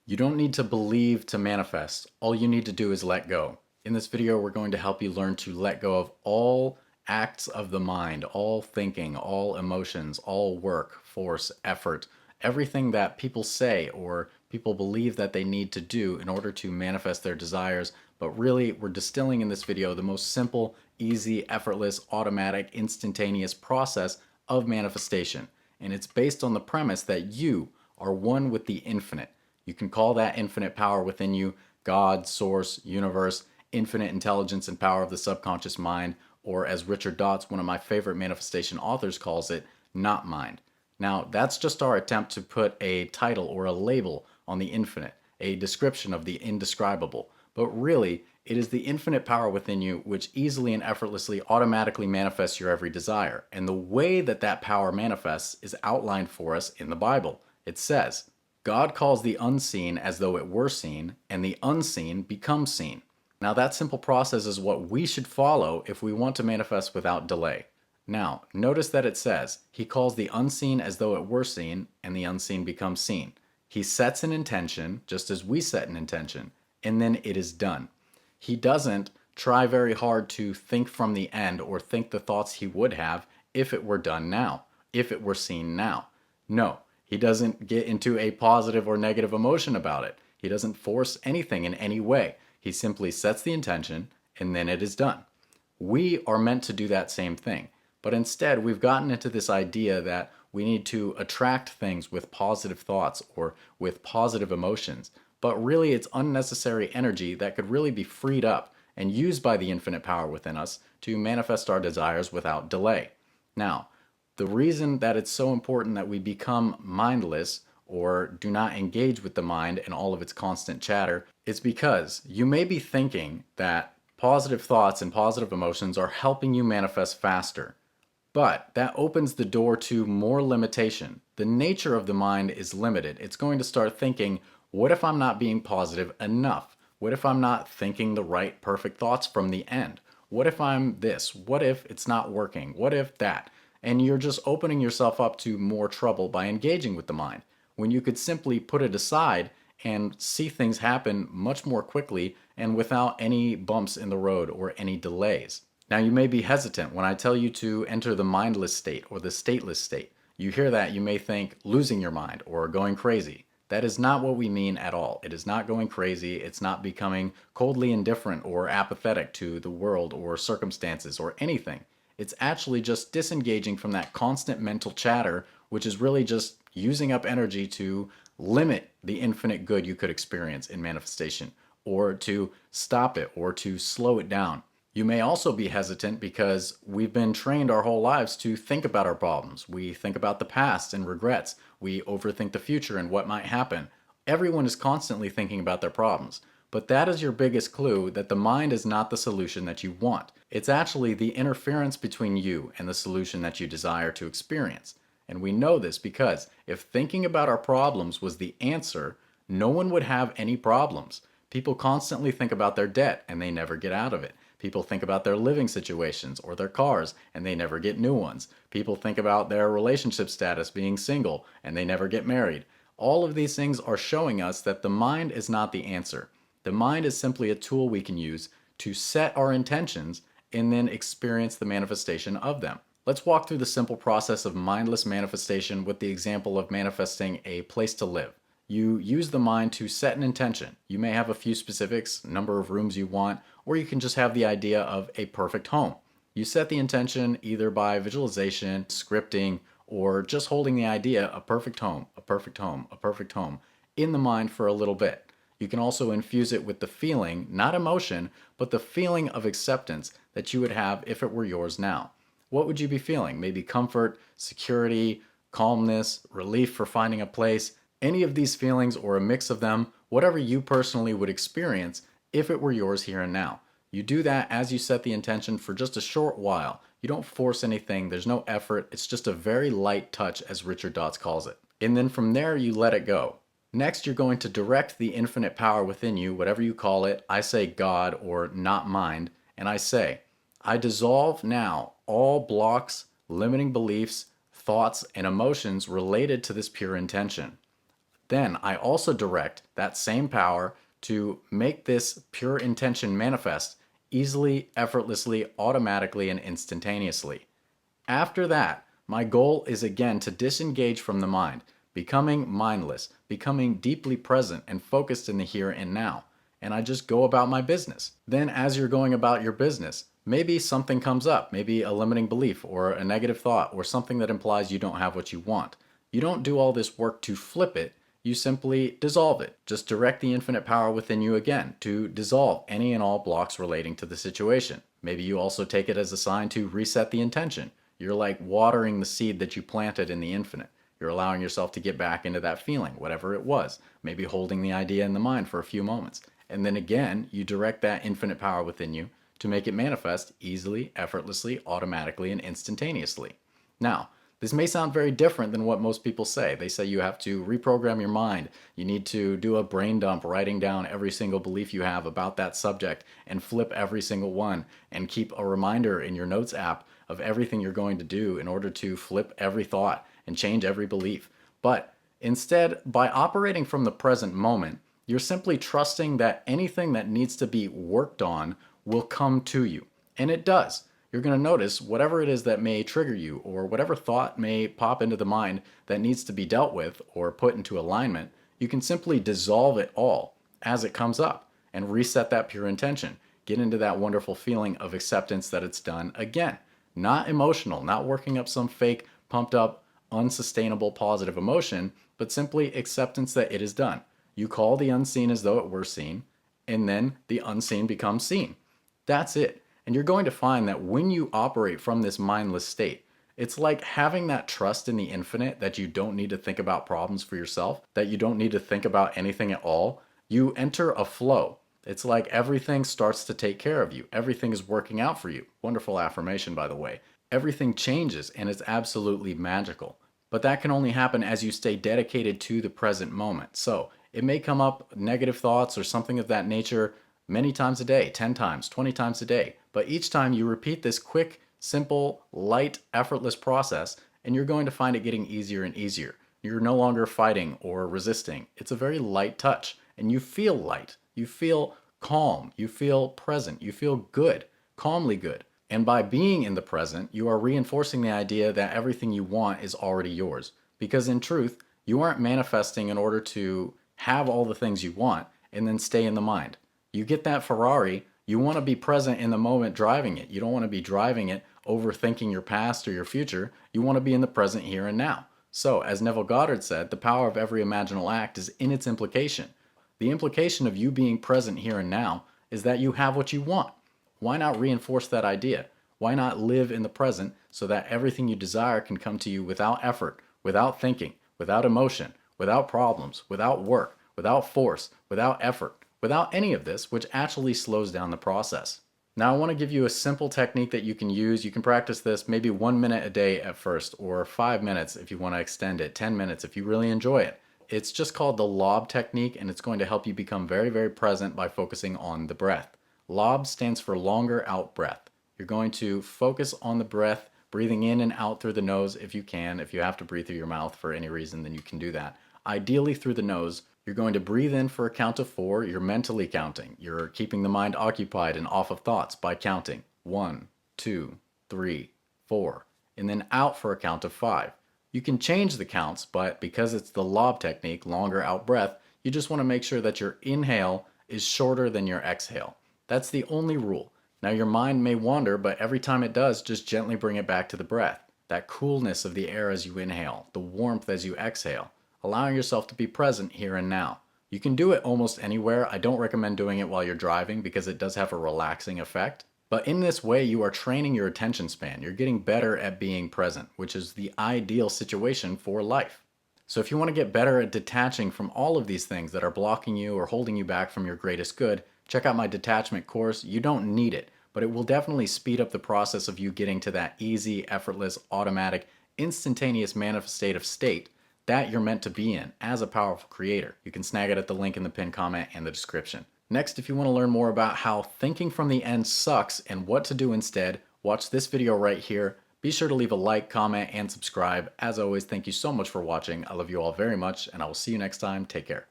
You don't need to believe to manifest. All you need to do is let go. In this video, we're going to help you learn to let go of all acts of the mind, all thinking, all emotions, all work, force, effort, everything that people say or people believe that they need to do in order to manifest their desires. But really, we're distilling in this video the most simple, easy, effortless, automatic, instantaneous process of manifestation. And it's based on the premise that you are one with the infinite. You can call that infinite power within you God, source, universe, infinite intelligence and power of the subconscious mind, or as Richard Dotz, one of my favorite manifestation authors, calls it, not mind. Now, that's just our attempt to put a title or a label on the infinite, a description of the indescribable. But really, it is the infinite power within you which easily and effortlessly automatically manifests your every desire. And the way that that power manifests is outlined for us in the Bible. It says, God calls the unseen as though it were seen, and the unseen becomes seen. Now, that simple process is what we should follow if we want to manifest without delay. Now, notice that it says, He calls the unseen as though it were seen, and the unseen becomes seen. He sets an intention, just as we set an intention, and then it is done. He doesn't try very hard to think from the end or think the thoughts he would have if it were done now, if it were seen now. No, he doesn't get into a positive or negative emotion about it. He doesn't force anything in any way. He simply sets the intention and then it is done. We are meant to do that same thing. But instead, we've gotten into this idea that we need to attract things with positive thoughts or with positive emotions. But really, it's unnecessary energy that could really be freed up and used by the infinite power within us to manifest our desires without delay. Now, the reason that it's so important that we become mindless or do not engage with the mind and all of its constant chatter is because you may be thinking that positive thoughts and positive emotions are helping you manifest faster. But that opens the door to more limitation. The nature of the mind is limited. It's going to start thinking, what if I'm not being positive enough? What if I'm not thinking the right, perfect thoughts from the end? What if I'm this? What if it's not working? What if that? And you're just opening yourself up to more trouble by engaging with the mind, when you could simply put it aside and see things happen much more quickly and without any bumps in the road or any delays. Now, you may be hesitant when I tell you to enter the mindless state or the stateless state. You hear that, you may think losing your mind or going crazy. That is not what we mean at all. It is not going crazy. It's not becoming coldly indifferent or apathetic to the world or circumstances or anything. It's actually just disengaging from that constant mental chatter, which is really just using up energy to limit the infinite good you could experience in manifestation, or to stop it, or to slow it down. You may also be hesitant because we've been trained our whole lives to think about our problems. We think about the past and regrets. We overthink the future and what might happen. Everyone is constantly thinking about their problems. But that is your biggest clue that the mind is not the solution that you want. It's actually the interference between you and the solution that you desire to experience. And we know this because if thinking about our problems was the answer, no one would have any problems. People constantly think about their debt and they never get out of it. People think about their living situations or their cars and they never get new ones. People think about their relationship status being single and they never get married. All of these things are showing us that the mind is not the answer. The mind is simply a tool we can use to set our intentions and then experience the manifestation of them. Let's walk through the simple process of mindless manifestation with the example of manifesting a place to live. You use the mind to set an intention. You may have a few specifics, number of rooms you want, or you can just have the idea of a perfect home. You set the intention either by visualization, scripting, or just holding the idea a perfect home, a perfect home, a perfect home in the mind for a little bit. You can also infuse it with the feeling, not emotion, but the feeling of acceptance that you would have if it were yours now. What would you be feeling? Maybe comfort, security, calmness, relief for finding a place, any of these feelings or a mix of them, whatever you personally would experience if it were yours here and now. You do that as you set the intention for just a short while. You don't force anything, there's no effort, it's just a very light touch, as Richard Dotz calls it. And then from there, you let it go. Next, you're going to direct the infinite power within you, whatever you call it. I say God or not mind, and I say, I dissolve now all blocks, limiting beliefs, thoughts, and emotions related to this pure intention. Then I also direct that same power to make this pure intention manifest easily, effortlessly, automatically, and instantaneously. After that, my goal is again to disengage from the mind, becoming mindless, becoming deeply present and focused in the here and now. And I just go about my business. Then, as you're going about your business, maybe something comes up, maybe a limiting belief or a negative thought or something that implies you don't have what you want. You don't do all this work to flip it, you simply dissolve it. Just direct the infinite power within you again to dissolve any and all blocks relating to the situation. Maybe you also take it as a sign to reset the intention. You're like watering the seed that you planted in the infinite. You're allowing yourself to get back into that feeling, whatever it was, maybe holding the idea in the mind for a few moments. And then again, you direct that infinite power within you to make it manifest easily, effortlessly, automatically, and instantaneously. Now, this may sound very different than what most people say. They say you have to reprogram your mind. You need to do a brain dump, writing down every single belief you have about that subject and flip every single one and keep a reminder in your notes app of everything you're going to do in order to flip every thought and change every belief. But instead, by operating from the present moment, you're simply trusting that anything that needs to be worked on will come to you. And it does. You're going to notice whatever it is that may trigger you or whatever thought may pop into the mind that needs to be dealt with or put into alignment, you can simply dissolve it all as it comes up and reset that pure intention. Get into that wonderful feeling of acceptance that it's done again. Not emotional, not working up some fake, pumped up, unsustainable positive emotion, but simply acceptance that it is done. You call the unseen as though it were seen, and then the unseen becomes seen. That's it. And you're going to find that when you operate from this mindless state, it's like having that trust in the infinite that you don't need to think about problems for yourself, that you don't need to think about anything at all. You enter a flow. It's like everything starts to take care of you. Everything is working out for you. Wonderful affirmation, by the way. Everything changes and it's absolutely magical. But that can only happen as you stay dedicated to the present moment. So it may come up negative thoughts or something of that nature many times a day, 10 times, 20 times a day. But each time you repeat this quick, simple, light, effortless process, and you're going to find it getting easier and easier. You're no longer fighting or resisting. It's a very light touch, and you feel light. You feel calm. You feel present. You feel good, calmly good. And by being in the present, you are reinforcing the idea that everything you want is already yours. Because in truth, you aren't manifesting in order to have all the things you want and then stay in the mind. You get that Ferrari, you want to be present in the moment driving it. You don't want to be driving it overthinking your past or your future. You want to be in the present here and now. So, as Neville Goddard said, the power of every imaginal act is in its implication. The implication of you being present here and now is that you have what you want. Why not reinforce that idea? Why not live in the present so that everything you desire can come to you without effort, without thinking, without emotion, without problems, without work, without force, without effort? Without any of this, which actually slows down the process. Now I want to give you a simple technique that you can use. You can practice this maybe 1 minute a day at first, or 5 minutes if you want to extend it, 10 minutes if you really enjoy it. It's just called the LOB technique, and it's going to help you become very, very present by focusing on the breath. LOB stands for longer out breath. You're going to focus on the breath, breathing in and out through the nose if you can. If you have to breathe through your mouth for any reason, then you can do that. Ideally through the nose. You're going to breathe in for a count of 4. You're mentally counting. You're keeping the mind occupied and off of thoughts by counting 1, 2, 3, 4, and then out for a count of 5. You can change the counts, but because it's the LOB technique, longer out breath, you just want to make sure that your inhale is shorter than your exhale. That's the only rule. Now your mind may wander, but every time it does, just gently bring it back to the breath. That coolness of the air as you inhale, the warmth as you exhale. Allowing yourself to be present here and now. You can do it almost anywhere. I don't recommend doing it while you're driving because it does have a relaxing effect. But in this way, you are training your attention span. You're getting better at being present, which is the ideal situation for life. So if you want to get better at detaching from all of these things that are blocking you or holding you back from your greatest good, check out my detachment course. You don't need it, but it will definitely speed up the process of you getting to that easy, effortless, automatic, instantaneous manifestative state that you're meant to be in as a powerful creator. You can snag it at the link in the pinned comment and the description. Next, if you want to learn more about how thinking from the end sucks and what to do instead, watch this video right here. Be sure to leave a like, comment, and subscribe. As always, thank you so much for watching. I love you all very much, and I will see you next time. Take care.